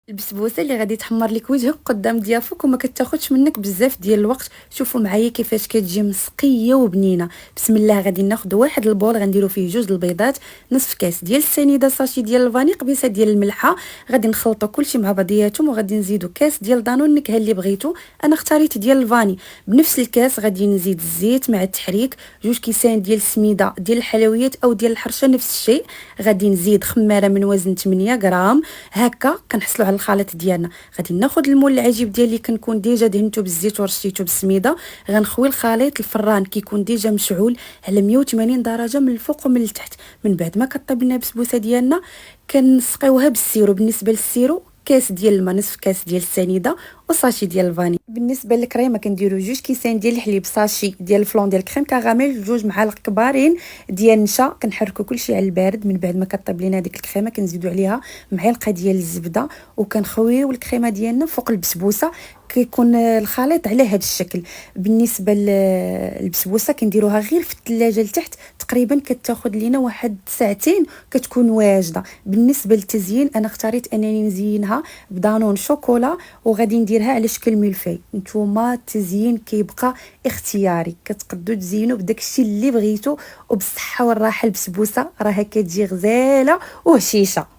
البسبوسه اللي غادي تحمر لك وجهك قدام ضيافك وما كتاخذش منك بزاف ديال الوقت. شوفوا معايا كيفاش كتجي مسقيه وبنينه. بسم الله. غادي ناخذ واحد البول غنديروا فيه جوج البيضات، نصف كاس ديال السنيده، ساشي ديال الفاني، قبيصه ديال الملحه. غادي نخلطوا كلشي مع بعضياتهم وغادي نزيدوا كاس ديال دانون النكهه اللي بغيتو. انا اختاريت ديال الفاني. بنفس الكاس غادي نزيد الزيت مع التحريك، جوج كيسان ديال السميده ديال الحلويات او ديال الحرشه نفس الشيء. غادي نزيد خماره من وزن 8 غرام. هكا كنحصلوا على الخليط ديالنا. غادي ناخذ المول العجيب ديالي اللي كنكون ديجا دهنته بالزيت ورشيته بالسميده. غنخوي الخليط. الفران كيكون ديجا مشعول على 180 درجه من الفوق ومن التحت. من بعد ما كطيب لنا البسبوسه ديالنا كنسقيوها بالسيرو. بالنسبه للسيرو كاس ديال الماء، نصف كاس ديال السنيده، وساشي ديال الفاني. بالنسبه للكريمه كنديروا جوج كيسان ديال الحليب، ساشي ديال الفلون ديال الكريم كراميل، جوج معالق كبارين ديال النشا. كنحركوا كلشي على البارد. من بعد ما كطيب لينا ديك الكريمه كنزيدوا عليها معلقه ديال الزبده وكنخويو الكريمه ديالنا فوق البسبوسه. كيكون الخليط على هذا الشكل. بالنسبه للبسبوسه كنديروها غير في الثلاجه لتحت، تقريبا كتاخذ لينا واحد ساعتين كتكون واجده. بالنسبه للتزيين انا اختاريت انني نزينها بدانون شوكولا وغادي نديرها على شكل ملفي. نتوما التزيين كيبقى اختياري، كتقدروا تزينوا بداك الشيء اللي بغيتو وبالصحه والراحه. البسبوسه راها كتجي غزاله وهشيشه.